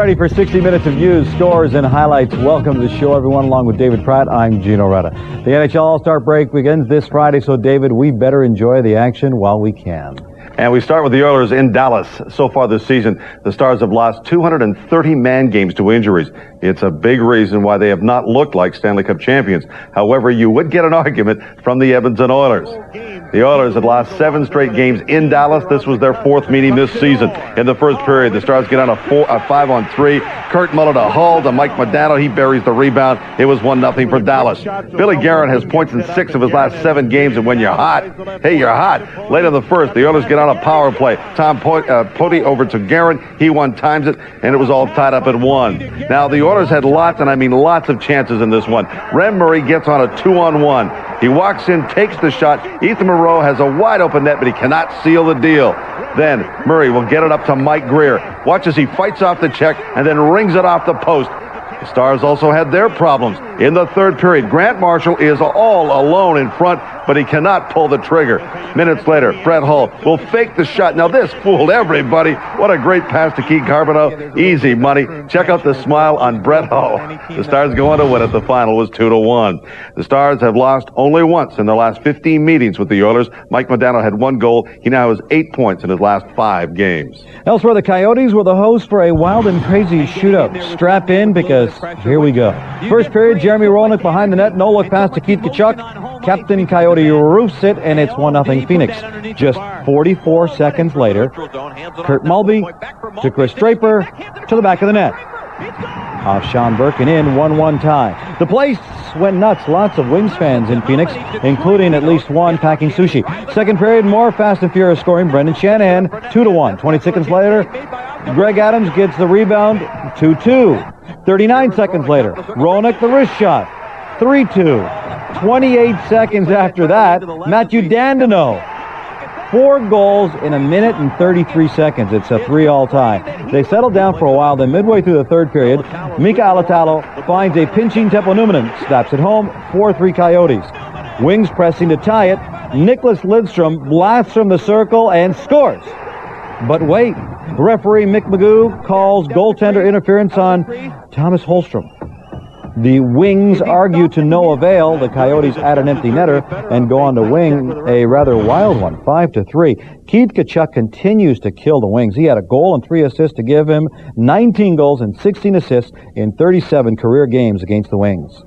ready for 60 minutes of news, scores, and highlights. Welcome to the show, everyone. Along with David Pratt, I'm Gino Retta. The NHL All-Star break begins this Friday, so David, we better enjoy the action while we can. And we start with the Oilers in Dallas. So far this season, the Stars have lost 230 man games to injuries. It's a big reason why they have not looked like Stanley Cup champions. However, you would get an argument from the Edmonton Oilers. The Oilers had lost 7 straight games in Dallas. This was their 4th meeting this season. In the first period, the Stars get on a 5-on-3. Kurt Muller to Hull to Mike Modano. He buries the rebound. It was 1-0 for Dallas. Billy Guerin has points in 6 of his last 7 games, and when you're hot, hey, you're hot. Late in the first, the Oilers get on a power play. Tom Potty over to Guerin. He one-times it, and it was all tied up at 1. Now, the Oilers had lots, and I mean lots of chances in this one. Ren Murray gets on a 2-on-1. He walks in, takes the shot. Ethan Moreau has a wide-open net, but he cannot seal the deal. Then Murray will get it up to Mike Greer. Watch as he fights off the check and then rings it off the post. The Stars also had their problems. In the third period, Grant Marshall is all alone in front, but he cannot pull the trigger. Minutes later, Brett Hull will fake the shot. Now this fooled everybody. What a great pass to Keith Carboneau. Easy money. Check out the smile on Brett Hull. The Stars go on to win it. The final was 2-1. The Stars have lost only once in their last 15 meetings with the Oilers. Mike Modano had 1 goal. He now has 8 points in his last 5 games. Elsewhere, the Coyotes were the hosts for a wild and crazy shootout. Strap in because here we go. First period, Jeremy Roenick behind the net. No look pass to Keith Tkachuk. Captain Coyote roofs it, and it's 1-0 Phoenix. Just 44 seconds later, Kurt Mulvey to Chris Draper to the back of the net. Off Sean Burke and in, 1-1 tie. The place went nuts. Lots of Wings fans in Phoenix, including at least one packing sushi. Second period, more fast and furious scoring. Brendan Shanahan, 2-1. 20 seconds later, Greg Adams gets the rebound, 2-2. 39 seconds later, Roenick the wrist shot, 3-2. 28 seconds after that, Matthew Dandino. 4 goals in a minute and 33 seconds. It's a 3-all tie. They settled down for a while, then midway through the third period, Mika Alatalo finds a pinching Teppo Numminen, snaps it home, 4-3 Coyotes. Wings pressing to tie it. Nicholas Lidstrom blasts from the circle and scores. But wait, referee Mick Magoo calls goaltender interference on Thomas Holmstrom. The Wings argue to no avail. The Coyotes add an empty netter and go on to win a rather wild one, 5-3. Keith Tkachuk continues to kill the Wings. He had a goal and 3 assists to give him 19 goals and 16 assists in 37 career games against the Wings.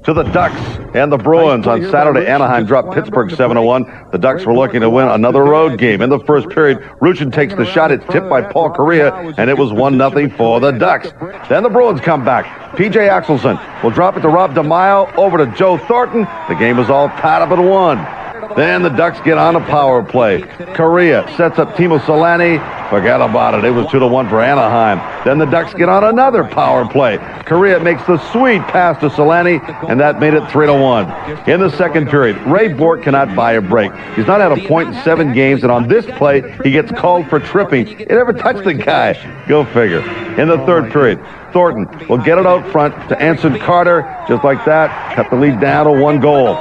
To the Ducks and the Bruins. On Saturday, Anaheim dropped Pittsburgh 7-1. The Ducks were looking to win another road game. In the first period, Ruchin takes the shot. It's tipped by Paul Correa, and it was 1-0 for the Ducks. Then the Bruins come back. P.J. Axelson will drop it to Rob DeMaio, over to Joe Thornton. The game is all tied up at 1. Then the Ducks get on a power play. Correa sets up Timo Solani. Forget about it. It was 2-1 for Anaheim. Then the Ducks get on another power play. Correa makes the sweet pass to Solani, and that made it 3-1. In the second period, Ray Bourque cannot buy a break. He's not had a point in 7 games, and on this play, he gets called for tripping. He never touched the guy. Go figure. In the third period, Thornton will get it out front to Anson Carter. Just like that, cut the lead down to 1 goal.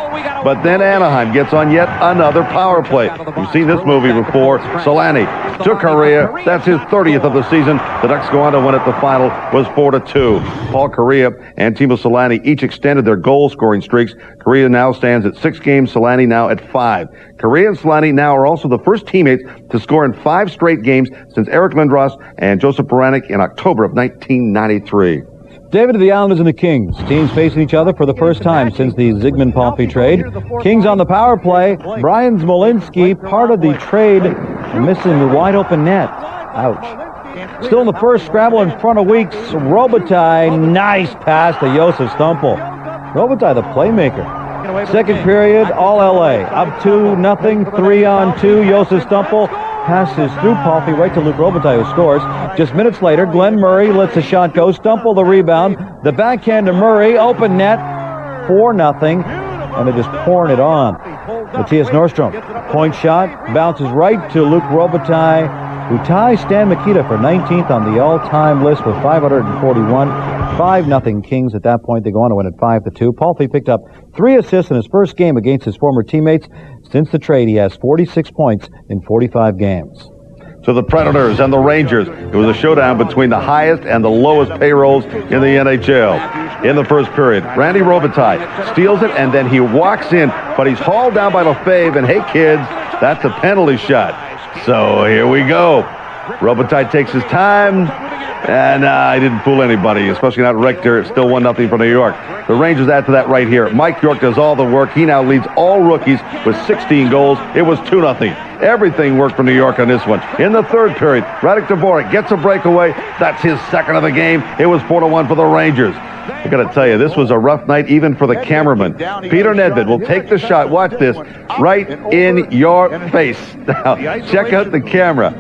But then Anaheim gets on yet another power play. You've seen this movie before. Solani to Correa. That's his 30th of the season. The Ducks go on to win it. The final was 4-2. Paul Correa and Timo Solani each extended their goal-scoring streaks. Correa now stands at 6 games. Solani now at 5. Correa and Solani now are also the first teammates to score in 5 straight games since Eric Lindros and Joseph Baranek in October of 1993. David, of the Islanders and the Kings. Teams facing each other for the first time since the Zygmunt Palffy trade. Kings on the power play. Brian Smolinski, part of the trade, missing the wide-open net. Ouch. Still in the first, scramble in front of Weeks. Robitaille, nice pass to Josef Stumpel. Robitaille, the playmaker. Second period, all LA. Up 2-0, 3-on-2. Josef Stumpel passes through Palffy right to Luc Robitaille, who scores. Just minutes later, Glenn Murray lets the shot go. Stumpel the rebound. The backhand to Murray. Open net. 4-0. And they're just pouring it on. Matthias Nordstrom. Point shot. Bounces right to Luc Robitaille, who ties Stan Mikita for 19th on the all-time list with 541. 5-0 Kings at that point. They go on to win at 5-2. Palffy picked up 3 assists in his first game against his former teammates. Since the trade, he has 46 points in 45 games. to the Predators and the Rangers. It was a showdown between the highest and the lowest payrolls in the NHL. In the first period, Randy Robitaille steals it, and then he walks in, but he's hauled down by Lefebvre, and hey, kids, that's a penalty shot. So here we go. Robitaille takes his time, and he didn't fool anybody, especially not Richter. It's still 1-0 for New York. The Rangers add to that right here. Mike York does all the work. He now leads all rookies with 16 goals. It was 2-0. Everything worked for New York on this one. In the third period, Radek Dvorak gets a breakaway. That's his second of the game. It was 4-1 for the Rangers. I got to tell you, this was a rough night even for the cameraman. Peter Nedved will take the shot. Watch this. Right in your face. Now, check out the camera.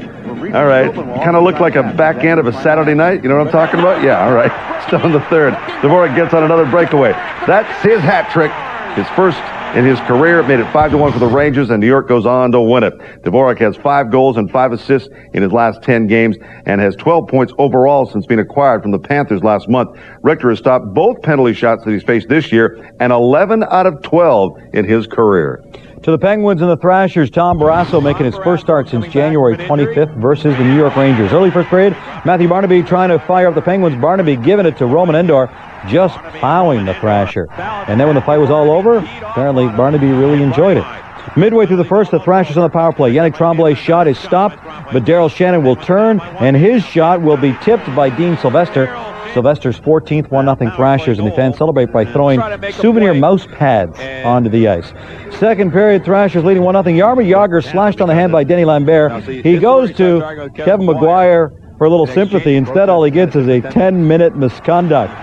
All right. Kind of looked like a back end of a Saturday night. You know what I'm talking about? Yeah, all right. Still in the third. Dvorak gets on another breakaway. That's his hat trick. His first in his career. It made it 5-1 for the Rangers, and New York goes on to win it. Dvorak has 5 goals and 5 assists in his last 10 games and has 12 points overall since being acquired from the Panthers last month. Richter has stopped both penalty shots that he's faced this year, and 11 out of 12 in his career. To the Penguins and the Thrashers, Tom Barrasso making his first start since January 25th versus the New York Rangers. Early first period, Matthew Barnaby trying to fire up the Penguins. Barnaby giving it to Roman Endor, just plowing the Thrasher. And then when the fight was all over, apparently Barnaby really enjoyed it. Midway through the first, the Thrashers on the power play. Yannick Tremblay's shot is stopped, but Daryl Shannon will turn, and his shot will be tipped by Dean Sylvester. Sylvester's 14th 1-0 Thrashers, and the fans celebrate by throwing souvenir mouse pads onto the ice. Second period, Thrashers leading 1-0. Jaromir Jagr slashed on the hand by Denny Lambert. He goes to Kevin McGuire for a little sympathy. Instead, all he gets is a 10-minute misconduct.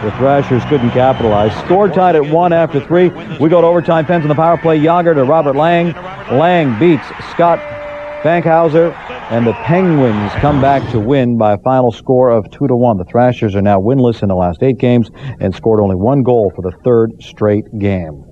The Thrashers couldn't capitalize. Score tied at 1 after 3. We go to overtime. Pens on the power play. Jagr to Robert Lang. Lang beats Scott Bankhauser, and the Penguins come back to win by a final score of 2-1. The Thrashers are now winless in the last 8 games and scored only 1 goal for the 3rd straight game.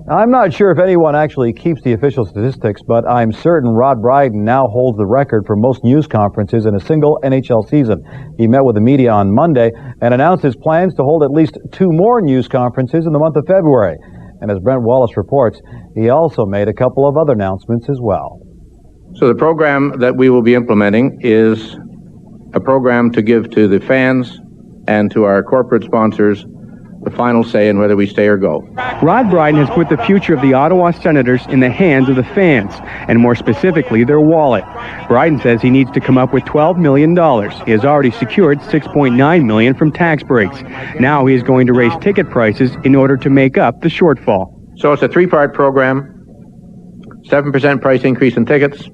Now, I'm not sure if anyone actually keeps the official statistics, but I'm certain Rod Brydon now holds the record for most news conferences in a single NHL season. He met with the media on Monday and announced his plans to hold at least 2 more news conferences in the month of February. And as Brent Wallace reports, he also made a couple of other announcements as well. So the program that we will be implementing is a program to give to the fans and to our corporate sponsors the final say in whether we stay or go. Rod Brydon has put the future of the Ottawa Senators in the hands of the fans, and more specifically, their wallet. Brydon says he needs to come up with $12 million. He has already secured $6.9 million from tax breaks. Now he is going to raise ticket prices in order to make up the shortfall. So it's a 3-part program, 7% price increase in tickets,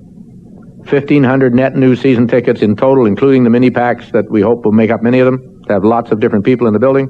1,500 net new season tickets in total, including the mini packs that we hope will make up many of them, to have lots of different people in the building,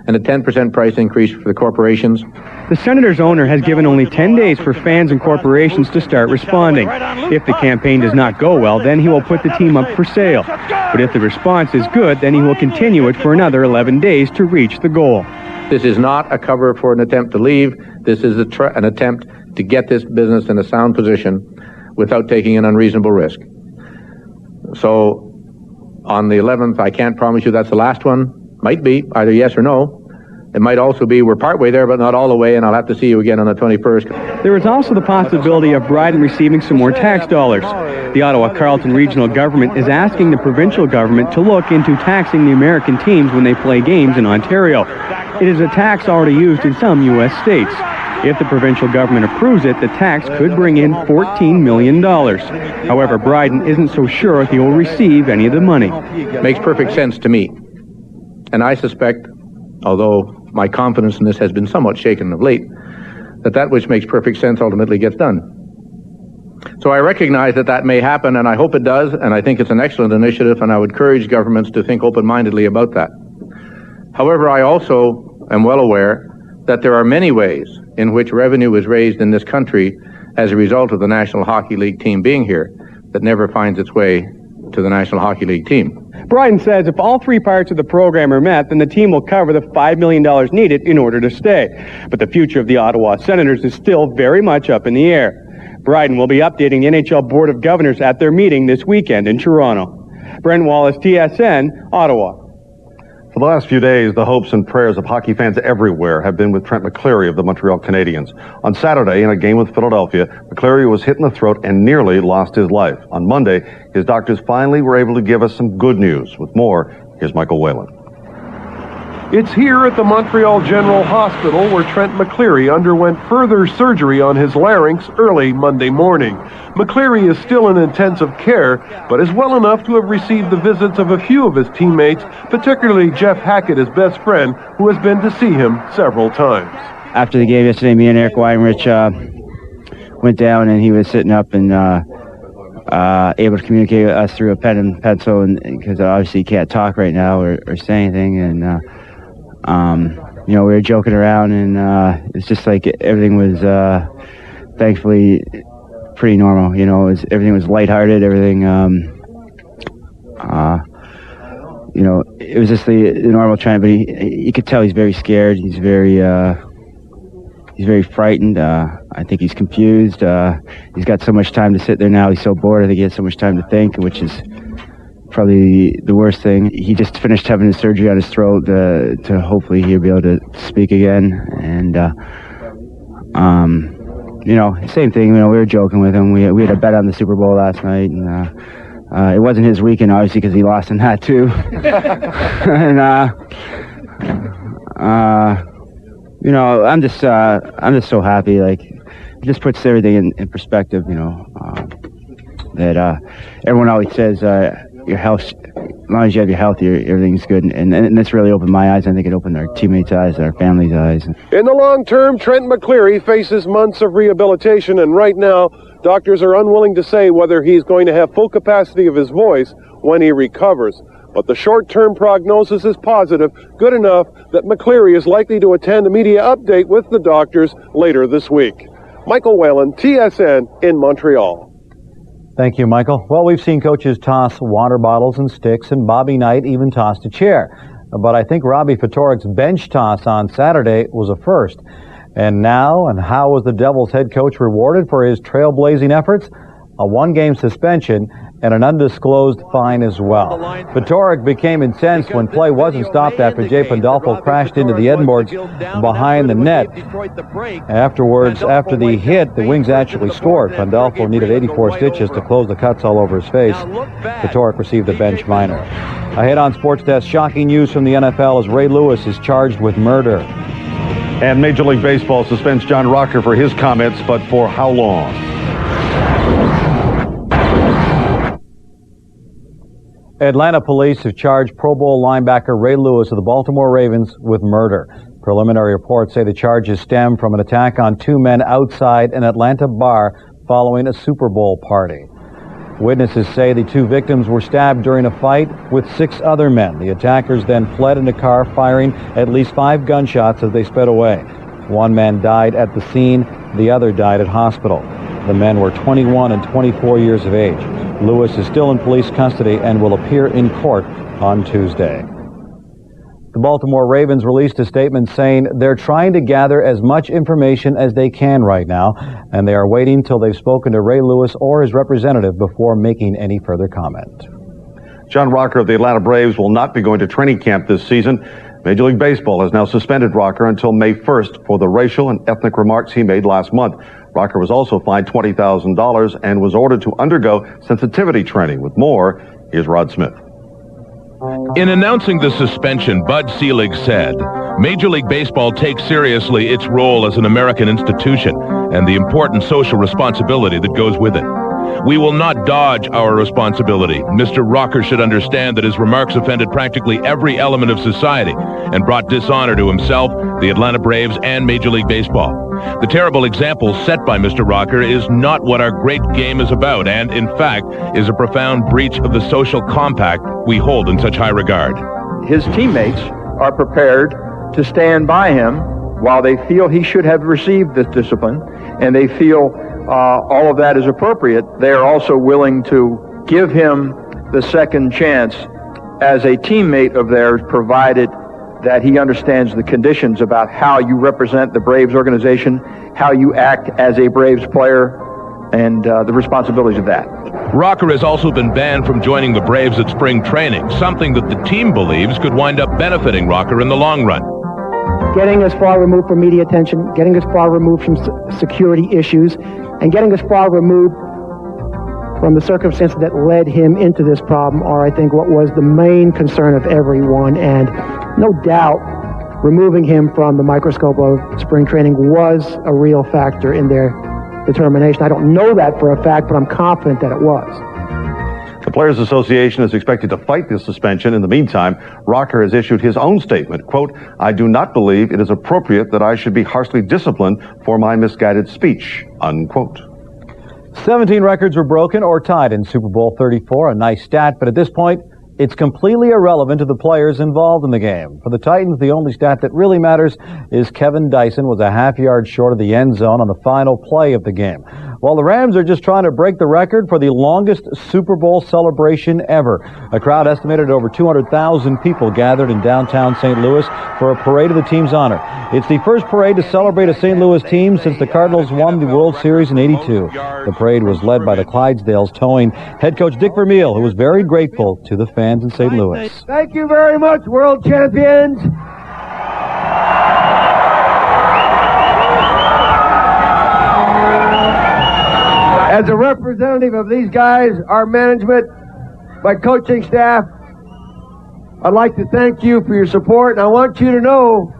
and a 10% price increase for the corporations. The Senators' owner has given only 10 days for fans and corporations to start responding. If the campaign does not go well, then he will put the team up for sale. But if the response is good, then he will continue it for another 11 days to reach the goal. This is not a cover for an attempt to leave. This is an attempt to get this business in a sound position without taking an unreasonable risk. So on the 11th, I can't promise you that's the last one. Might be, either yes or no. It might also be we're partway there, but not all the way, and I'll have to see you again on the 21st. There is also the possibility of Brydon receiving some more tax dollars. The Ottawa-Carleton regional government is asking the provincial government to look into taxing the American teams when they play games in Ontario. It is a tax already used in some U.S. states. If the provincial government approves it, the tax could bring in $14 million. However, Brydon isn't so sure he will receive any of the money. Makes perfect sense to me. And I suspect, although my confidence in this has been somewhat shaken of late, that which makes perfect sense ultimately gets done. So I recognize that may happen, and I hope it does, and I think it's an excellent initiative, and I would encourage governments to think open-mindedly about that. However, I also am well aware that there are many ways in which revenue is raised in this country as a result of the National Hockey League team being here that never finds its way to the National Hockey League team. Brydon says if all 3 parts of the program are met, then the team will cover the $5 million needed in order to stay. But the future of the Ottawa Senators is still very much up in the air. Brydon will be updating the NHL Board of Governors at their meeting this weekend in Toronto. Brent Wallace, TSN, Ottawa. For the last few days, the hopes and prayers of hockey fans everywhere have been with Trent McCleary of the Montreal Canadiens. On Saturday, in a game with Philadelphia, McCleary was hit in the throat and nearly lost his life. On Monday, his doctors finally were able to give us some good news. With more, here's Michael Whalen. It's here at the Montreal General Hospital where Trent McCleary underwent further surgery on his larynx early Monday morning. McCleary is still in intensive care, but is well enough to have received the visits of a few of his teammates, particularly Jeff Hackett, his best friend, who has been to see him several times. After the game yesterday, me and Eric Weinrich went down, and he was sitting up and able to communicate with us through a pen and pencil, and because obviously he can't talk right now or say anything, and we were joking around, and it's just like everything was thankfully pretty normal. Everything was lighthearted. Everything, it was just the normal trend. But you could tell he's very scared. He's very frightened. I think he's confused. He's got so much time to sit there now. He's so bored. I think he has so much time to think, which is probably the worst thing. He just finished having his surgery on his throat to hopefully he'll be able to speak again. And same thing. We were joking with him. We had a bet on the Super Bowl last night, and it wasn't his weekend obviously because he lost in that too. And I'm just so happy. Like, it just puts everything in perspective. That everyone always says. Your health, as long as you have your health, everything's good. And this really opened my eyes. I think it opened our teammates' eyes, our family's eyes. In the long term, Trent McCleary faces months of rehabilitation, and right now, doctors are unwilling to say whether he's going to have full capacity of his voice when he recovers. But the short-term prognosis is positive, good enough that McCleary is likely to attend a media update with the doctors later this week. Michael Whalen, TSN in Montreal. Thank you, Michael. Well, we've seen coaches toss water bottles and sticks, and Bobby Knight even tossed a chair. But I think Robbie Ftorik's bench toss on Saturday was a first. And how was the Devils head coach rewarded for his trailblazing efforts? A one-game suspension and an undisclosed fine as well. Ftorik became incensed when play wasn't stopped after Jay Pandolfo crashed into the Edinburghs behind the net. Afterwards, after the hit, the Wings actually scored. Pandolfo needed 84 stitches to close the cuts all over his face. Ftorik received a bench minor. Ahead on Sportsdesk, shocking news from the NFL as Ray Lewis is charged with murder. And Major League Baseball suspends John Rocker for his comments, but for how long? Atlanta police have charged Pro Bowl linebacker Ray Lewis of the Baltimore Ravens with murder. Preliminary reports say the charges stem from an attack on two men outside an Atlanta bar following a Super Bowl party. Witnesses say the two victims were stabbed during a fight with 6 other men. The attackers then fled in a car, firing at least 5 gunshots as they sped away. One man died at the scene. The other died at hospital. The men were 21 and 24 years of age. Lewis is still in police custody and will appear in court on Tuesday. The Baltimore Ravens released a statement saying they're trying to gather as much information as they can right now, and they are waiting till they've spoken to Ray Lewis or his representative before making any further comment. John Rocker of the Atlanta Braves will not be going to training camp this season. Major League Baseball has now suspended Rocker until May 1st for the racial and ethnic remarks he made last month. Rocker was also fined $20,000 and was ordered to undergo sensitivity training. With more, here's Rod Smith. In announcing the suspension, Bud Selig said, Major League Baseball takes seriously its role as an American institution and the important social responsibility that goes with it. We will not dodge our responsibility. Mr. Rocker should understand that his remarks offended practically every element of society and brought dishonor to himself, the Atlanta Braves, and Major League Baseball. The terrible example set by Mr. Rocker is not what our great game is about, and, in fact, is a profound breach of the social compact we hold in such high regard. His teammates are prepared to stand by him while they feel he should have received this discipline, and they feel all of that is appropriate. They are also willing to give him the second chance as a teammate of theirs, provided that he understands the conditions about how you represent the Braves organization, how you act as a Braves player, and the responsibilities of that. Rocker has also been banned from joining the Braves at spring training, something that the team believes could wind up benefiting Rocker in the long run. Getting as far removed from media attention, getting as far removed from security issues, and getting as far removed from the circumstances that led him into this problem are, I think, what was the main concern of everyone. And no doubt, removing him from the microscope of spring training was a real factor in their determination. I don't know that for a fact, but I'm confident that it was. The Players Association is expected to fight this suspension. In the meantime, Rocker has issued his own statement. Quote, "I do not believe it is appropriate that I should be harshly disciplined for my misguided speech," unquote. 17 records were broken or tied in Super Bowl 34, a nice stat, but at this point, it's completely irrelevant to the players involved in the game. For the Titans, the only stat that really matters is Kevin Dyson was a half-yard short of the end zone on the final play of the game. While the Rams are just trying to break the record for the longest Super Bowl celebration ever. A crowd estimated at over 200,000 people gathered in downtown St. Louis for a parade of the team's honor. It's the first parade to celebrate a St. Louis team since the Cardinals won the World Series in '82. The parade was led by the Clydesdales, towing head coach Dick Vermeil, who was very grateful to the fans in St. Louis. Thank you very much, world champions. As a representative of these guys, our management, my coaching staff, I'd like to thank you for your support, and I want you to know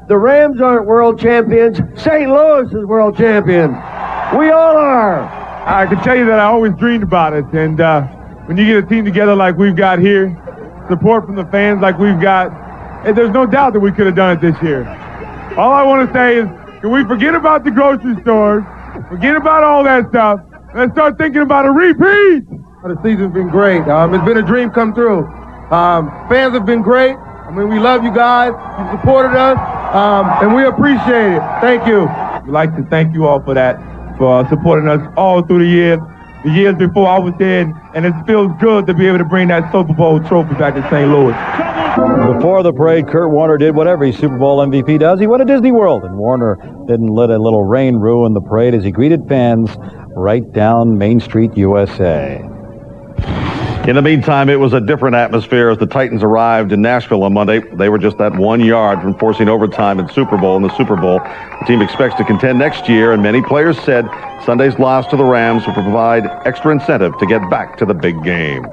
the Rams aren't world champions. St. Louis is world champion. We all are. I can tell you that I always dreamed about it, and when you get a team together like we've got here, support from the fans like we've got, and there's no doubt that we could have done it this year. All I want to say is, can we forget about the grocery stores, forget about all that stuff, and let's start thinking about a repeat? The season's been great. It's been a dream come true. Fans have been great. I mean, we love you guys. You supported us, and we appreciate it. Thank you. We'd like to thank you all for that, for supporting us all through the years before I was there, and it feels good to be able to bring that Super Bowl trophy back to St. Louis. Before the parade, Kurt Warner did what every Super Bowl MVP does. He went to Disney World, and Warner didn't let a little rain ruin the parade as he greeted fans right down Main Street, USA. In the meantime, it was a different atmosphere as the Titans arrived in Nashville on Monday. They were just that 1 yard from forcing overtime in the Super Bowl. The team expects to contend next year, and many players said Sunday's loss to the Rams will provide extra incentive to get back to the big game.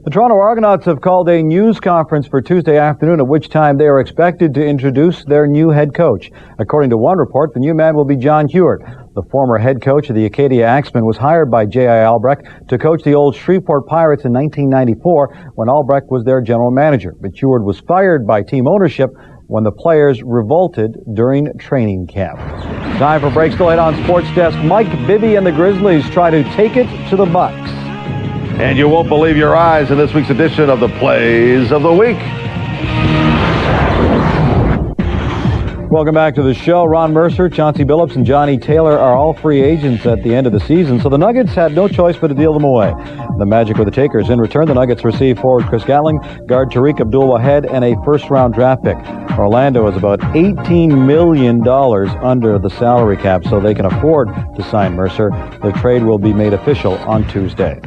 The Toronto Argonauts have called a news conference for Tuesday afternoon, at which time they are expected to introduce their new head coach. According to one report, the new man will be John Hewart. The former head coach of the Acadia Axemen was hired by J.I. Albrecht to coach the old Shreveport Pirates in 1994 when Albrecht was their general manager. But Hewart was fired by team ownership when the players revolted during training camp. Time for break. Still ahead on Sports Desk. Mike Bibby and the Grizzlies try to take it to the Bucks. And you won't believe your eyes in this week's edition of the Plays of the Week. Welcome back to the show. Ron Mercer, Chauncey Billups, and Johnny Taylor are all free agents at the end of the season, so the Nuggets had no choice but to deal them away. The Magic were the takers. In return, the Nuggets received forward Chris Gatling, guard Tariq Abdul-Wahed, and a first-round draft pick. Orlando is about $18 million under the salary cap, so they can afford to sign Mercer. The trade will be made official on Tuesday.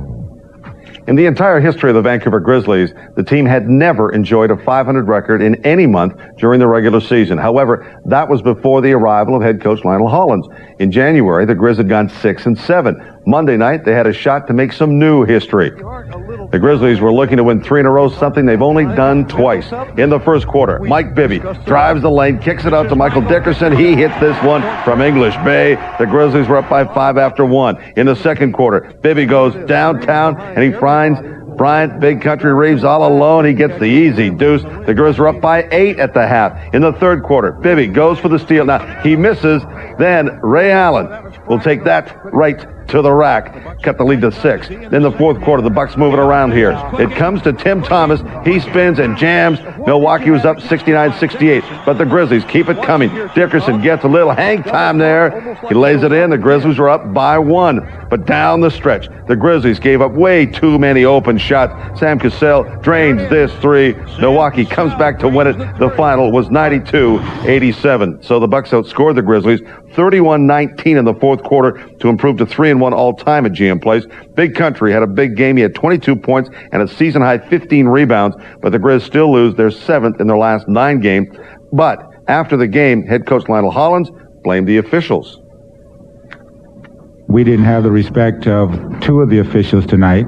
In the entire history of the Vancouver Grizzlies, the team had never enjoyed a .500 record in any month during the regular season. However, that was before the arrival of head coach Lionel Hollins. In January, the Grizz had gone 6-7. Monday night, they had a shot to make some new history. The Grizzlies were looking to win 3 in a row, something they've only done twice. In the first quarter, Mike Bibby drives the lane, kicks it out to Michael Dickerson. He hits this one from English Bay. The Grizzlies were up by 5 after 1. In the second quarter, Bibby goes downtown, and he finds Bryant Big Country Reeves all alone. He gets the easy deuce. The Grizzlies are up by 8 at the half. In the third quarter, Bibby goes for the steal. Now, he misses. Then Ray Allen will take that right to the rack, cut the lead to 6. In the fourth quarter, the Bucks move it around here. It comes to Tim Thomas. He spins and jams. Milwaukee was up 69-68, but the Grizzlies keep it coming. Dickerson gets a little hang time there. He lays it in. The Grizzlies were up by 1, but down the stretch, the Grizzlies gave up way too many open shots. Sam Cassell drains this 3. Milwaukee comes back to win it. The final was 92-87. So the Bucks outscored the Grizzlies 31-19 in the fourth quarter to improve to 3-1 all-time at GM Place. Big Country had a big game. He had 22 points and a season-high 15 rebounds, but the Grizz still lose their 7th in their last 9 games. But after the game, head coach Lionel Hollins blamed the officials. We didn't have the respect of 2 of the officials tonight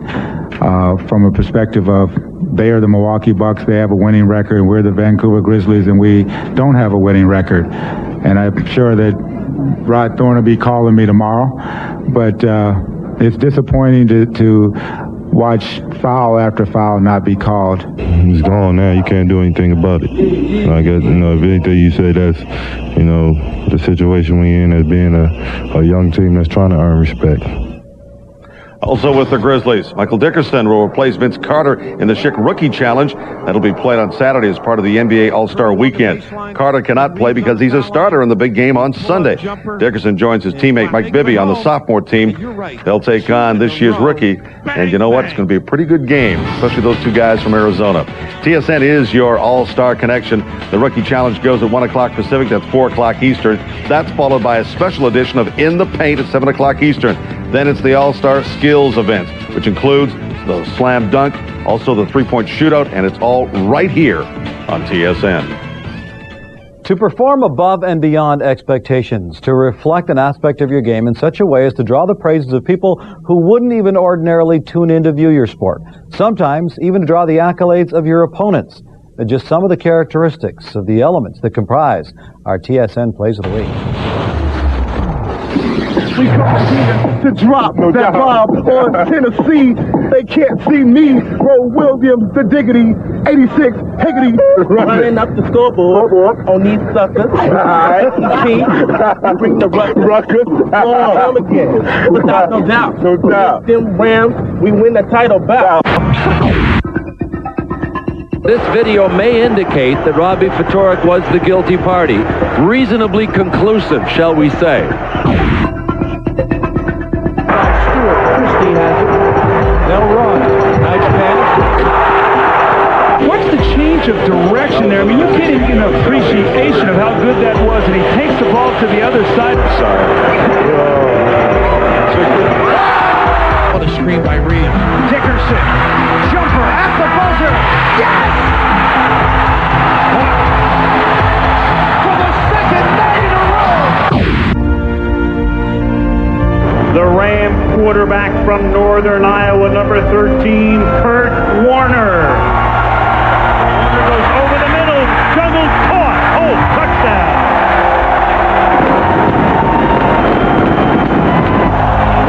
from a perspective of they are the Milwaukee Bucks, they have a winning record, and we're the Vancouver Grizzlies, and we don't have a winning record. And I'm sure that Rod Thorne will be calling me tomorrow, but it's disappointing to watch foul after foul not be called. It's gone now. You can't do anything about it. I guess, if anything you say, that's, the situation we're in as being a young team that's trying to earn respect. Also with the Grizzlies, Michael Dickerson will replace Vince Carter in the Schick Rookie Challenge. That'll be played on Saturday as part of the NBA All-Star Weekend. Carter cannot play because he's a starter in the big game on Sunday. Dickerson joins his teammate Mike Bibby on the sophomore team. They'll take on this year's rookie, and you know what? It's going to be a pretty good game, especially those 2 guys from Arizona. TSN is your All-Star connection. The Rookie Challenge goes at 1 o'clock Pacific. That's 4 o'clock Eastern. That's followed by a special edition of In the Paint at 7 o'clock Eastern. Then it's the All-Star Skills event, which includes the slam dunk, also the three-point shootout, and it's all right here on TSN. To perform above and beyond expectations, to reflect an aspect of your game in such a way as to draw the praises of people who wouldn't even ordinarily tune in to view your sport. Sometimes even to draw the accolades of your opponents. They're just some of the characteristics of the elements that comprise our TSN Plays of the Week. We come here to drop that bomb on Tennessee. They can't see me. Roll Williams, the diggity, 86, Higgity. Running up the scoreboard on these suckers. Alright, cheat. Bring the ruckers. Come again. Without no doubt. No doubt. Them Rams, we win the title bout. This video may indicate that Robbie Ftorek was the guilty party. Reasonably conclusive, shall we say. What's the change of direction there? I mean, you can't even get an appreciation of how good that was, and he takes the ball to the other side. What a screen by Reed. Dickerson, jumper at the buzzer. Yes! For the second night in a row. The Ram quarterback from Northern Iowa, number 13, Kurt Warner. Warner goes over the middle, juggled, caught. Oh, touchdown.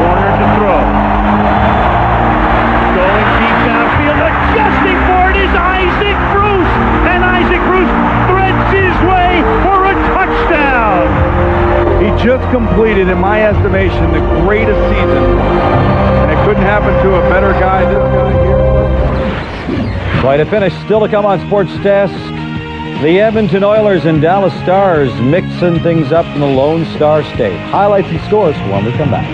Warner to throw. Going deep downfield, adjusting for it is Isaac Bruce. And Isaac Bruce threads his way for a touchdown. He just completed, in my estimation, the greatest season. And it couldn't happen to a better guy than this guy here. Quite a finish still to come on Sportsdesk. The Edmonton Oilers and Dallas Stars mixing things up in the Lone Star State. Highlights and scores when we come back.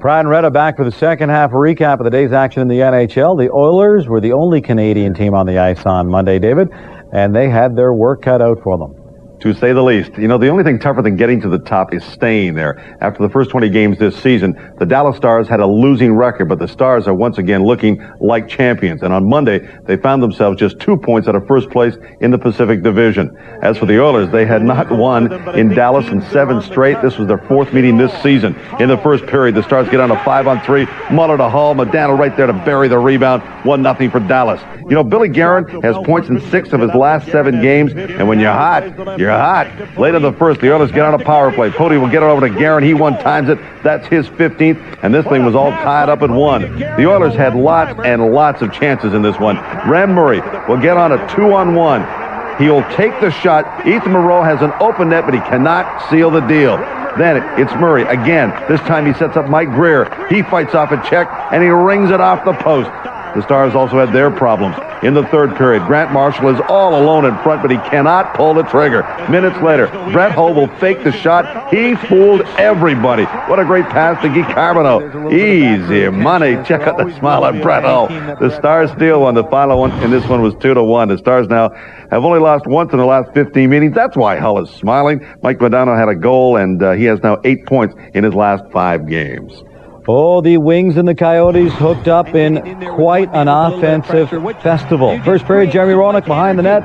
Pride and Retta back for the second half recap of the day's action in the NHL. The Oilers were the only Canadian team on the ice on Monday, David, and they had their work cut out for them. To say the least. The only thing tougher than getting to the top is staying there. After the first 20 games this season, the Dallas Stars had a losing record, but the Stars are once again looking like champions. And on Monday, they found themselves just 2 points out of first place in the Pacific Division. As for the Oilers, they had not won in Dallas in 7 straight. This was their 4th meeting this season. In the first period, the Stars get on a 5-on-3. Muller to Hall. Modano right there to bury the rebound. 1-0 for Dallas. Billy Guerin has points in 6 of his last 7 games. And when you're hot, you're hot. Late in the first, the Oilers get on a power play. Pody will get it over to Guerin. He one-times it. That's his 15th. And this thing was all tied up at 1. The Oilers had lots and lots of chances in this one. Ram Murray will get on a 2-on-1. He will take the shot. Ethan Moreau has an open net, but he cannot seal the deal. Then it's Murray again. This time he sets up Mike Greer. He fights off a check, and he rings it off the post. The Stars also had their problems. In the third period, Grant Marshall is all alone in front, but he cannot pull the trigger. Minutes later, Brett Hull will fake the shot. He fooled everybody. What a great pass to Guy Carbonneau. Easy money. Check out the smile of Brett Hull. The Stars steal one. The final one in this one was 2-1. The Stars now have only lost once in the last 15 meetings. That's why Hull is smiling. Mike Modano had a goal, and he has now 8 points in his last 5 games. Oh, the Wings and the Coyotes hooked up in quite an offensive festival. First period, Jeremy Roenick behind the net.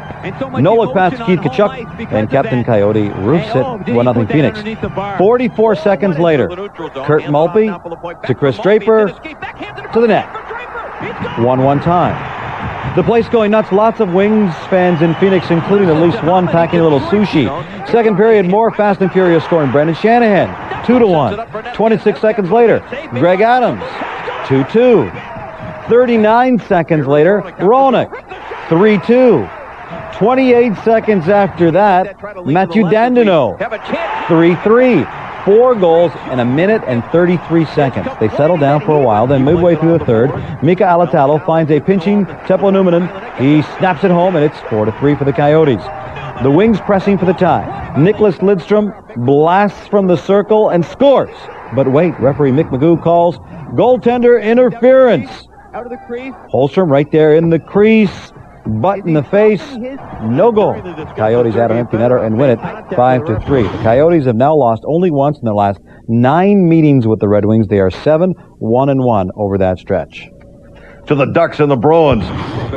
No look pass to Keith Tkachuk, and Captain Coyote roofs it 1-0 Phoenix. 44 seconds later, Kurt Maltby to Chris Draper to the net. 1-1 tie. The place going nuts. Lots of Wings fans in Phoenix, including at least one packing a little sushi. Second period, more fast and furious scoring. Brendan Shanahan, 2-1. 26 seconds later, Greg Adams, 2-2. 39 seconds later, Roenick, 3-2. 28 seconds after that, Matthew Dandino, 3-3. 4 goals in a minute and 33 seconds. They settle down for a while. Then midway through the third, Mika Alatalo finds a pinching Teppo Numminen. He snaps it home, and it's 4-3 for the Coyotes. The Wings pressing for the tie. Nicholas Lidstrom blasts from the circle and scores. But wait, referee Mick Magoo calls goaltender interference. Out of the crease. Holmstrom right there in the crease. Butt in the face, no goal. Coyotes add an empty netter and win it 5-3. The Coyotes have now lost only once in their last 9 meetings with the Red Wings. They are 7-1-1 over that stretch. To the Ducks and the Bruins.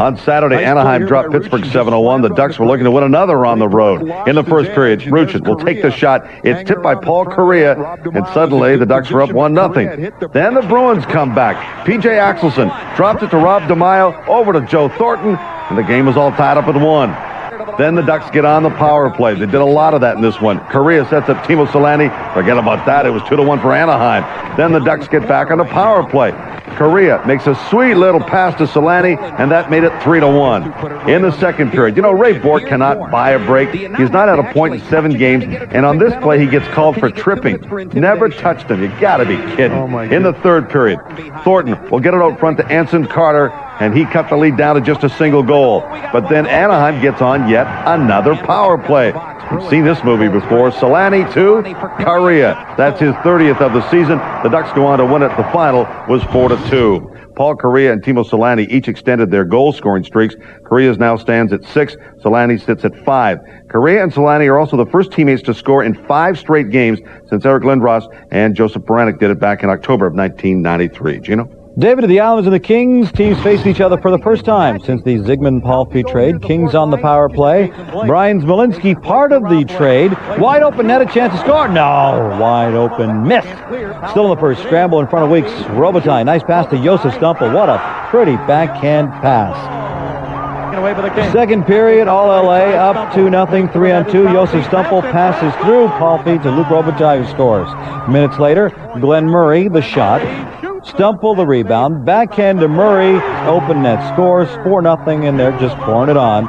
On Saturday, Anaheim dropped Pittsburgh 7-1. The Ducks were looking to win another on the road. In the first period, Ruchin will take the shot. It's tipped by Paul Correa, and suddenly the Ducks are up 1-0. Then the Bruins come back. P.J. Axelson drops it to Rob DeMaio, over to Joe Thornton, and the game was all tied up at 1. Then the Ducks get on the power play. They did a lot of that in this one. Correa sets up Timo Solani. Forget about that. It was 2-1 for Anaheim. Then the Ducks get back on the power play. Correa makes a sweet little pass to Solani, and that made it 3-1. In the second period, Ray Bourque cannot buy a break. He's not at a point in 7 games, and on this play, he gets called for tripping. Never touched him. You gotta be kidding. In the third period, Thornton will get it out front to Anson Carter, and he cut the lead down to just a single goal. But then Anaheim gets on yet another power play. We've seen this movie before. Solani to Correa. That's his 30th of the season. The Ducks go on to win it. The final was 4-2. Paul Correa and Timo Solani each extended their goal-scoring streaks. Correa now stands at 6. Solani sits at 5. Correa and Solani are also the first teammates to score in 5 straight games since Eric Lindros and Joseph Baranek did it back in October of 1993. Gino? David, to the Islanders and the Kings. Teams faced each other for the first time since the Zygmunt-Palffy trade. Kings on the power play. Brian Smolinski part of the trade. Wide open net, a chance to score. No, wide open, missed. Still in the first, scramble in front of Weeks. Robitaille, nice pass to Josef Stumpel. What a pretty backhand pass. Second period, all LA up 2-0, 3-on-2. Josef Stumpel passes through Palffy to Luc Robitaille, who scores. Minutes later, Glenn Murray, the shot. Stumpel the rebound, backhand to Murray, open net scores, 4-0, and they're just pouring it on.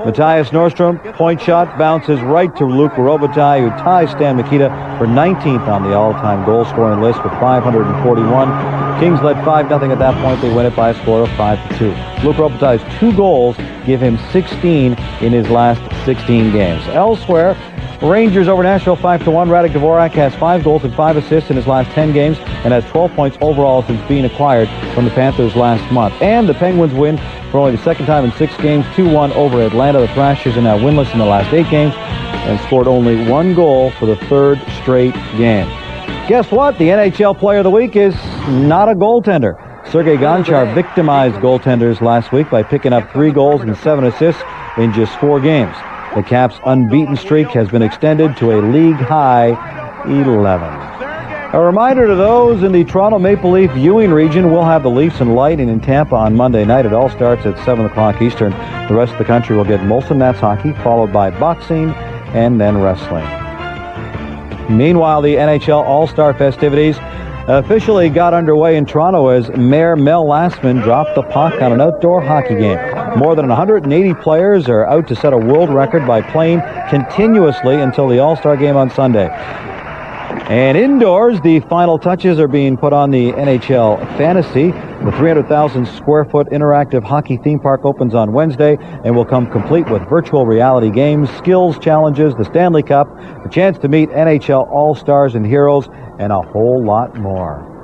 Matthias Nordstrom, point shot, bounces right to Luc Robitaille, who ties Stan Mikita for 19th on the all-time goal-scoring list with 541. Kings led 5-0 at that point. They win it by a score of 5-2. Luc Robitaille's 2 goals give him 16 in his last 16 games. Elsewhere, Rangers over Nashville 5-1. Radek Dvorak has 5 goals and 5 assists in his last 10 games and has 12 points overall since being acquired from the Panthers last month. And the Penguins win for only the second time in 6 games, 2-1 over Atlanta. The Thrashers are now winless in the last 8 games and scored only 1 goal for the 3rd straight game. Guess what? The NHL Player of the Week is not a goaltender. Sergei Gonchar victimized goaltenders last week by picking up 3 goals and 7 assists in just 4 games. The Caps' unbeaten streak has been extended to a league-high 11. A reminder to those in the Toronto Maple Leaf viewing region, we'll have the Leafs and Lightning in Tampa on Monday night. It all starts at 7 o'clock Eastern. The rest of the country will get Molson Nats hockey, followed by boxing and then wrestling. Meanwhile, the NHL All-Star festivities officially got underway in Toronto as Mayor Mel Lastman dropped the puck on an outdoor hockey game. More than 180 players are out to set a world record by playing continuously until the All-Star game on Sunday. And indoors, the final touches are being put on the NHL Fantasy. The 300,000 square foot interactive hockey theme park opens on Wednesday and will come complete with virtual reality games, skills challenges, the Stanley Cup, a chance to meet NHL All-Stars and heroes, and a whole lot more.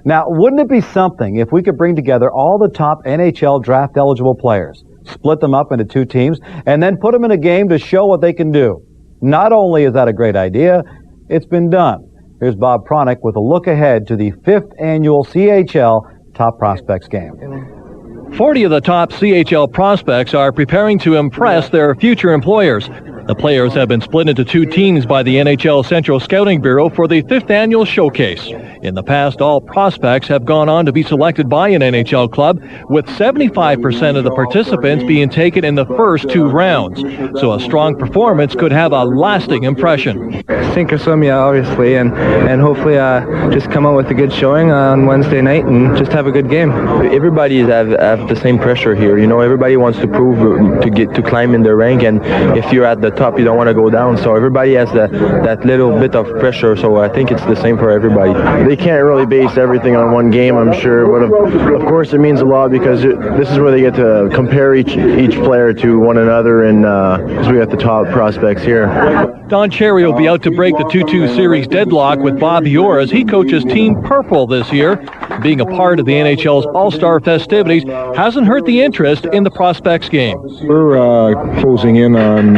Now, wouldn't it be something if we could bring together all the top NHL draft-eligible players, split them up into 2 teams, and then put them in a game to show what they can do? Not only is that a great idea, it's been done. Here's Bob Pronick with a look ahead to the 5th annual CHL Top Prospects game. 40 of the top CHL prospects are preparing to impress their future employers. The players have been split into 2 teams by the NHL Central Scouting Bureau for the 5th annual showcase. In the past, all prospects have gone on to be selected by an NHL club, with 75% of the participants being taken in the first 2 rounds. So a strong performance could have a lasting impression. Sink or swim, yeah, obviously, and hopefully just come out with a good showing on Wednesday night and just have a good game. Everybody have the same pressure here. You know, everybody wants to prove to climb in the rank, and if you're at the top, you don't want to go down. So everybody has that little bit of pressure. So I think it's the same for everybody. They can't really base everything on one game, I'm sure. But of course, it means a lot because this is where they get to compare each player to one another, and because we got the top prospects here. Don Cherry will be out to break the 2-2 series deadlock with Bobby Orr as he coaches Team Purple this year. Being a part of the NHL's All-Star festivities hasn't hurt the interest in the prospects game. We're closing in on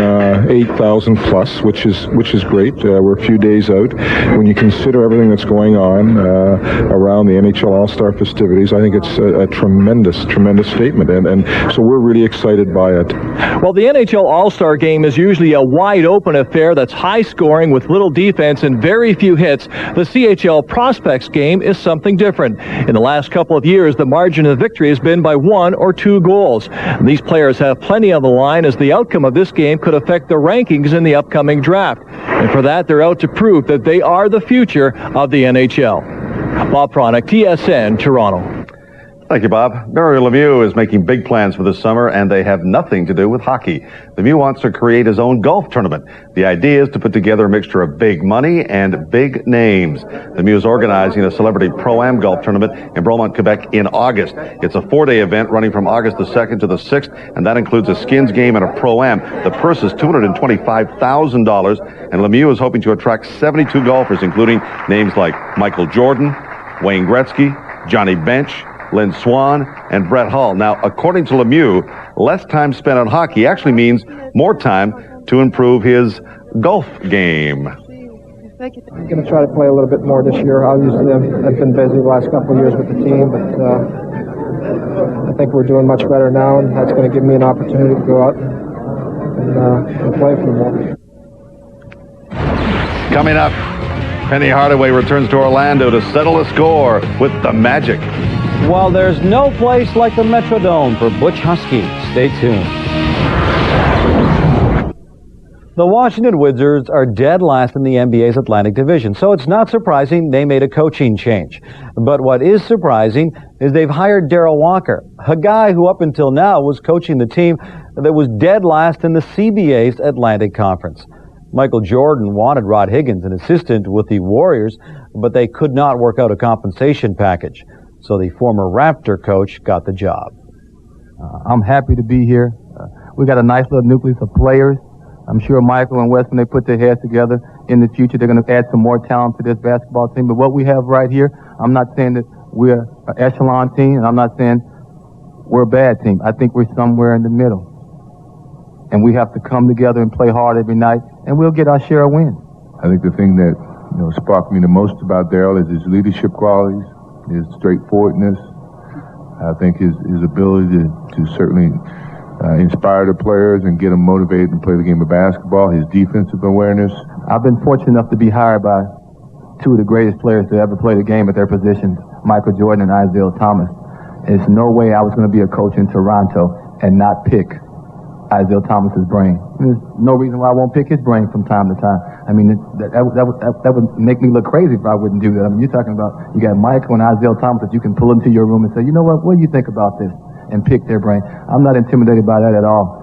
8,000 plus, which is great. We're a few days out. When you consider everything that's going on around the NHL All-Star festivities, I think it's a tremendous statement, and so we're really excited by it. Well, the NHL All-Star game is usually a wide-open affair that's high-scoring with little defense and very few hits. The CHL Prospects game is something different. In the last couple of years, the margin of victory has been by 1 or 2 goals. These players have plenty on the line as the outcome of this game could affect the rankings in the upcoming draft. And for that, they're out to prove that they are the future of the NHL. Bob Pronick, TSN, Toronto. Thank you, Bob. Barry Lemieux is making big plans for this summer, and they have nothing to do with hockey. Lemieux wants to create his own golf tournament. The idea is to put together a mixture of big money and big names. Lemieux is organizing a celebrity Pro-Am golf tournament in Bromont, Quebec in August. It's a 4-day event running from August the 2nd to the 6th, and that includes a skins game and a Pro-Am. The purse is $225,000, and Lemieux is hoping to attract 72 golfers, including names like Michael Jordan, Wayne Gretzky, Johnny Bench, Lynn Swan, and Brett Hull. Now, according to Lemieux, less time spent on hockey actually means more time to improve his golf game. I'm going to try to play a little bit more this year. Obviously, I've been busy the last couple of years with the team, but I think we're doing much better now, and that's going to give me an opportunity to go out and play for the moment. Coming up, Penny Hardaway returns to Orlando to settle a score with the Magic. Well, there's no place like the Metrodome for Butch Huskies. Stay tuned. The Washington Wizards are dead last in the NBA's Atlantic Division, so it's not surprising they made a coaching change. But what is surprising is they've hired Darrell Walker, a guy who up until now was coaching the team that was dead last in the CBA's Atlantic Conference. Michael Jordan wanted Rod Higgins, an assistant with the Warriors, but they could not work out a compensation package. So the former Raptor coach got the job. I'm happy to be here. We got a nice little nucleus of players. I'm sure Michael and Wes, when they put their heads together in the future, they're going to add some more talent to this basketball team. But what we have right here, I'm not saying that we're an echelon team, and I'm not saying we're a bad team. I think we're somewhere in the middle. And we have to come together and play hard every night, and we'll get our share of wins. I think the thing that sparked me the most about Darrell is his leadership qualities, his straightforwardness. I think his ability to certainly inspire the players and get them motivated to play the game of basketball, his defensive awareness. I've been fortunate enough to be hired by 2 of the greatest players to ever play the game at their positions, Michael Jordan and Isaiah Thomas. There's no way I was going to be a coach in Toronto and not pick Isaiah Thomas's brain. There's no reason why I won't pick his brain from time to time. I mean, that would make me look crazy if I wouldn't do that. I mean, you're talking about you got Michael and Isaiah Thomas that you can pull into your room and say, you know what do you think about this? And pick their brain. I'm not intimidated by that at all.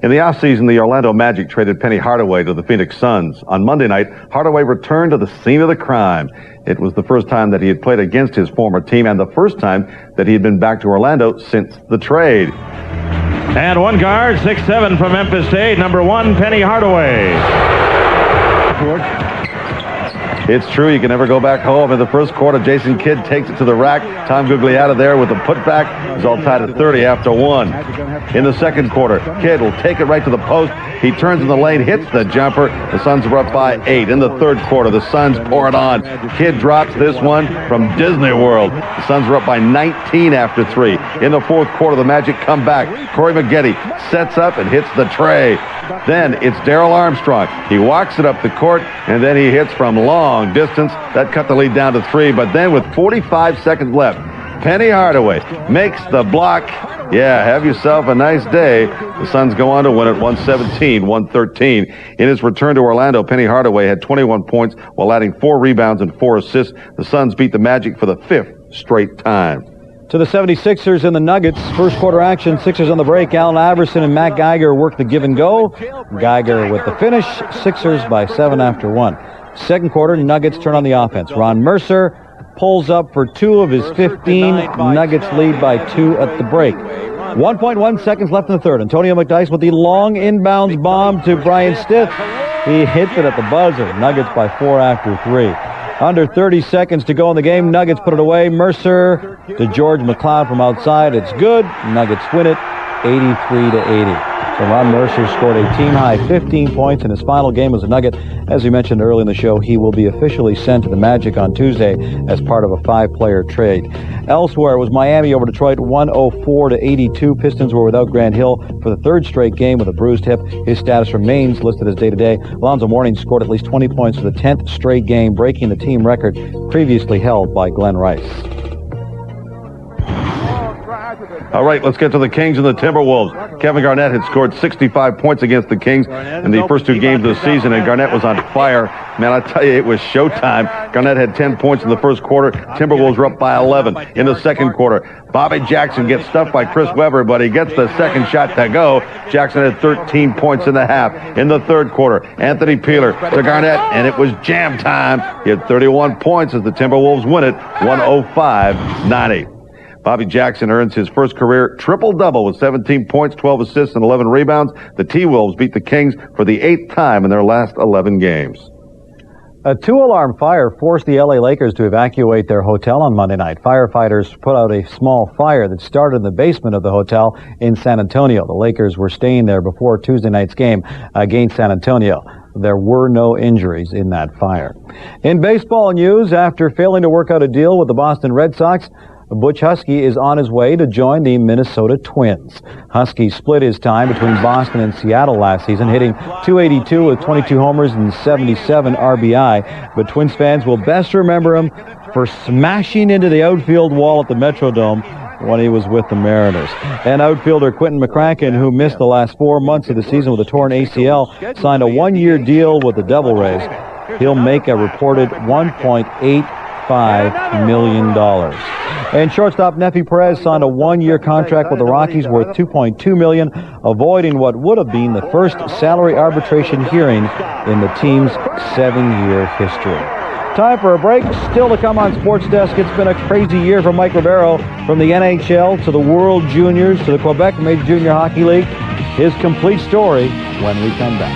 In the offseason, the Orlando Magic traded Penny Hardaway to the Phoenix Suns. On Monday night, Hardaway returned to the scene of the crime. It was the first time that he had played against his former team and the first time that he had been back to Orlando since the trade. And one guard, 6'7" from Memphis State, number 1, Penny Hardaway. It's true, you can never go back home. In the first quarter, Jason Kidd takes it to the rack. Tom Gugliotta there with a putback. It's all tied at 30 after 1. In the second quarter, Kidd will take it right to the post. He turns in the lane, hits the jumper. The Suns are up by 8. In the third quarter, the Suns pour it on. Kidd drops this one from Disney World. The Suns are up by 19 after 3. In the fourth quarter, the Magic come back. Corey Maggette sets up and hits the tray. Then it's Darrell Armstrong. He walks it up the court, and then he hits from long distance. That cut the lead down to 3. But then with 45 seconds left, Penny Hardaway makes the block. Yeah, have yourself a nice day. The Suns go on to win it 117-113. In his return to Orlando, Penny Hardaway had 21 points while adding 4 rebounds and 4 assists. The Suns beat the Magic for the 5th straight time. To the 76ers and the Nuggets. First quarter action, Sixers on the break. Allen Iverson and Matt Geiger work the give and go. Geiger with the finish. Sixers by 7 after 1. Second quarter, Nuggets turn on the offense. Ron Mercer pulls up for 2 of his 15. Nuggets lead by 2 at the break. 1.1 seconds left in the third. Antonio McDyess with the long inbounds bomb to Brian Stith. He hits it at the buzzer. Nuggets by 4 after 3. Under 30 seconds to go in the game. Nuggets put it away. Mercer to George McLeod from outside. It's good. Nuggets win it 83-80. So Ron Mercer scored a team-high 15 points in his final game as a Nugget. As we mentioned early in the show, he will be officially sent to the Magic on Tuesday as part of a 5-player trade. Elsewhere, it was Miami over Detroit 104-82. Pistons were without Grant Hill for the 3rd straight game with a bruised hip. His status remains listed as day-to-day. Alonzo Mourning scored at least 20 points for the 10th straight game, breaking the team record previously held by Glenn Rice. All right, let's get to the Kings and the Timberwolves. Kevin Garnett had scored 65 points against the Kings in the first 2 games of the season, and Garnett was on fire. Man, I tell you, it was showtime. Garnett had 10 points in the first quarter. Timberwolves were up by 11 in the second quarter. Bobby Jackson gets stuffed by Chris Webber, but he gets the second shot to go. Jackson had 13 points in the half. In the third quarter, Anthony Peeler to Garnett, and it was jam time. He had 31 points as the Timberwolves win it 105-90. Bobby Jackson earns his first career triple-double with 17 points, 12 assists, and 11 rebounds. The T-Wolves beat the Kings for the 8th time in their last 11 games. A 2-alarm fire forced the LA Lakers to evacuate their hotel on Monday night. Firefighters put out a small fire that started in the basement of the hotel in San Antonio. The Lakers were staying there before Tuesday night's game against San Antonio. There were no injuries in that fire. In baseball news, after failing to work out a deal with the Boston Red Sox, Butch Husky is on his way to join the Minnesota Twins. Husky split his time between Boston and Seattle last season, hitting .282 with 22 homers and 77 RBI. But Twins fans will best remember him for smashing into the outfield wall at the Metrodome when he was with the Mariners. And outfielder Quentin McCracken, who missed the last 4 months of the season with a torn ACL, signed a 1-year deal with the Devil Rays. He'll make a reported $1.85 million. And shortstop Nefi Perez signed a 1-year contract with the Rockies worth $2.2 million, avoiding what would have been the first salary arbitration hearing in the team's 7-year history. Time for a break. Still to come on Sports Desk. It's been a crazy year for Mike Ribeiro, from the NHL to the World Juniors to the Quebec Major Junior Hockey League. His complete story when we come back.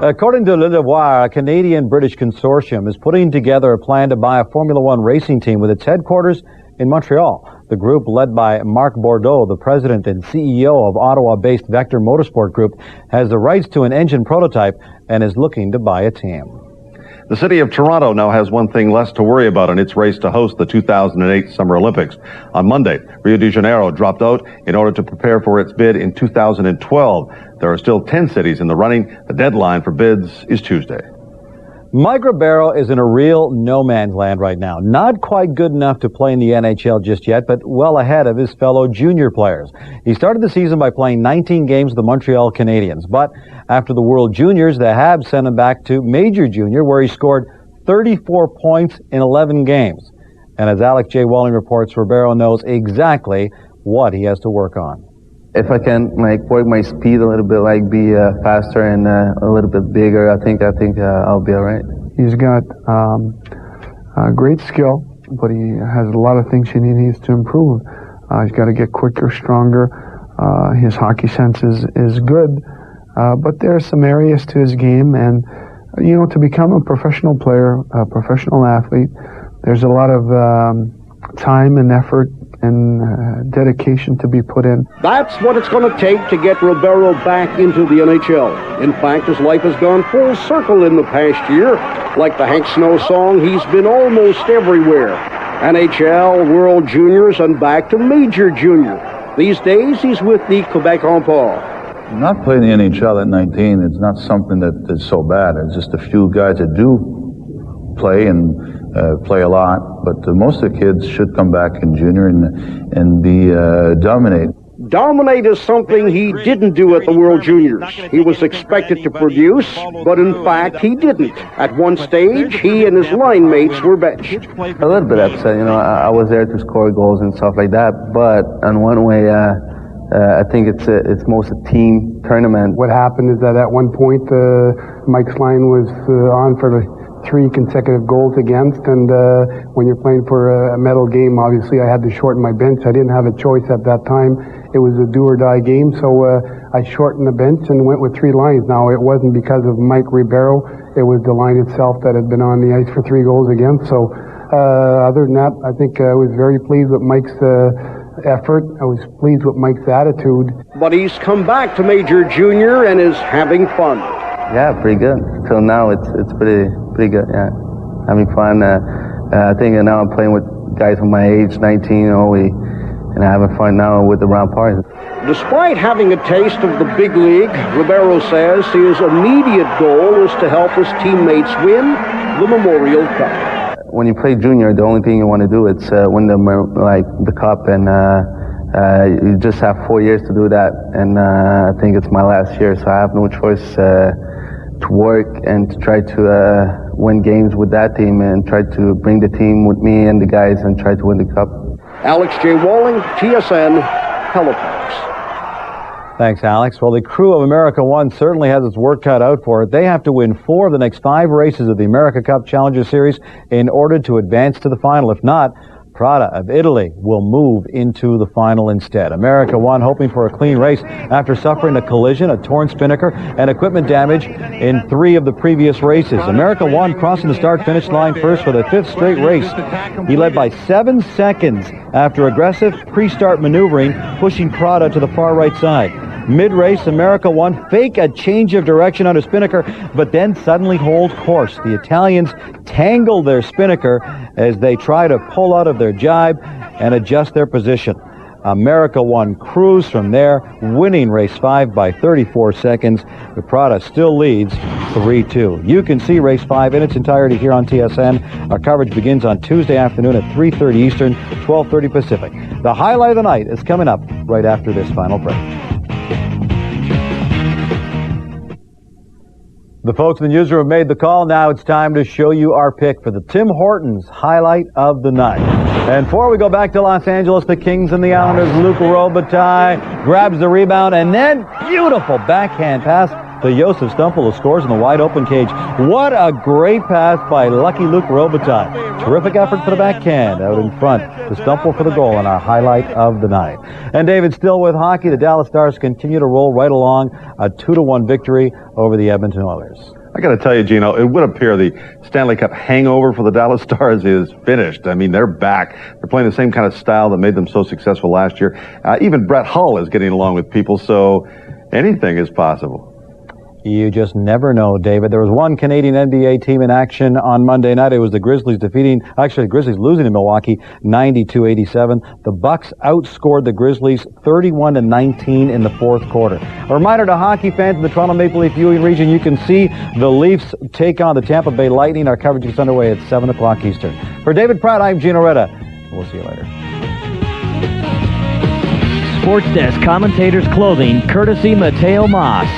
According to Le Devoir, a Canadian-British consortium is putting together a plan to buy a Formula One racing team with its headquarters in Montreal. The group, led by Marc Bourdeau, the president and CEO of Ottawa-based Vector Motorsport Group, has the rights to an engine prototype and is looking to buy a team. The city of Toronto now has one thing less to worry about in its race to host the 2008 Summer Olympics. On Monday, Rio de Janeiro dropped out in order to prepare for its bid in 2012. There are still 10 cities in the running. The deadline for bids is Tuesday. Mike Ribeiro is in a real no man's land right now. Not quite good enough to play in the NHL just yet, but well ahead of his fellow junior players. He started the season by playing 19 games with the Montreal Canadiens, but after the World Juniors, the Habs sent him back to Major Junior, where he scored 34 points in 11 games. And as Alec J. Walling reports, Ribeiro knows exactly what he has to work on. if I can like work my speed a little bit, like be faster and a little bit bigger, I think I'll be all right. He's got great skill, but he has a lot of things he needs to improve. He's got to get quicker, stronger. His hockey sense is good, but there are some areas to his game, and you know, to become a professional player, a professional athlete, there's a lot of time and effort and dedication to be put in. That's what it's going to take to get Ribeiro back into the NHL. In fact, his life has gone full circle in the past year. Like the Hank Snow song, he's been almost everywhere. NHL, World Juniors, and back to Major Junior. These days, he's with the Quebec Remparts. Not playing the NHL at 19, it's not something that is so bad. It's just a few guys that do play and play a lot, but most of the kids should come back in junior and be dominate. Dominate is something he didn't do at the World Juniors. He was expected to produce, but in fact he didn't. At one stage, he and his line mates were benched. A little bit upset, you know, I was there to score goals and stuff like that, but in one way, I think it's most a team tournament. What happened is that at one point, Mike's line was on for the 3 consecutive goals against, and when you're playing for a medal game, obviously I had to shorten my bench. I didn't have a choice at that time. It was a do-or-die game, so I shortened the bench and went with 3 lines. Now, it wasn't because of Mike Ribeiro. It was the line itself that had been on the ice for 3 goals against. So other than that, I think I was very pleased with Mike's effort. I was pleased with Mike's attitude. But he's come back to Major Junior and is having fun. Yeah, pretty good. Till now, it's pretty good. Yeah, having fun. I think now I'm playing with guys of my age, 19. You know, and having fun now with the Remparts. Despite having a taste of the big league, Ribeiro says his immediate goal is to help his teammates win the Memorial Cup. When you play junior, the only thing you want to do is win the cup, and you just have 4 years to do that. And I think it's my last year, so I have no choice to work and to try to win games with that team and try to bring the team with me and the guys and try to win the cup. Alex J. Walling, TSN, Halifax. Thanks, Alex. Well, the crew of America One certainly has its work cut out for it. They have to win 4 of the next 5 races of the America Cup Challenger Series in order to advance to the final. If not, Prada of Italy will move into the final instead. America One hoping for a clean race after suffering a collision, a torn spinnaker, and equipment damage in 3 of the previous races. America One crossing the start-finish line first for the 5th straight race. He led by 7 seconds after aggressive pre-start maneuvering, pushing Prada to the far right side. Mid-race, America One fake a change of direction on a spinnaker, but then suddenly hold course. The Italians tangle their spinnaker as they try to pull out of their jibe and adjust their position. America One cruise from there, winning race 5 by 34 seconds. The Prada still leads 3-2. You can see race 5 in its entirety here on TSN. Our coverage begins on Tuesday afternoon at 3:30 Eastern, 12:30 Pacific. The highlight of the night is coming up right after this final break. The folks in the newsroom have made the call. Now it's time to show you our pick for the Tim Hortons highlight of the night. And before we go back to Los Angeles, the Kings and the Islanders, Luc Robitaille grabs the rebound, and then beautiful backhand pass to Josef Stumpel, who scores in the wide-open cage. What a great pass by lucky Luc Robitaille. Terrific effort for the backhand out in front to Stumpel for the goal in our highlight of the night. And David, still with hockey, the Dallas Stars continue to roll right along, a 2-1 victory over the Edmonton Oilers. I got to tell you, Gino, it would appear the Stanley Cup hangover for the Dallas Stars is finished. I mean, they're back. They're playing the same kind of style that made them so successful last year. Even Brett Hull is getting along with people, so anything is possible. You just never know, David. There was one Canadian NBA team in action on Monday night. It was the Grizzlies the Grizzlies losing to Milwaukee 92-87. The Bucks outscored the Grizzlies 31-19 in the 4th quarter. A reminder to hockey fans in the Toronto Maple Leaf viewing region, you can see the Leafs take on the Tampa Bay Lightning. Our coverage is underway at 7 o'clock Eastern. For David Pratt, I'm Gino Reda. We'll see you later. Sports Desk Commentators Clothing, courtesy Mateo Mas.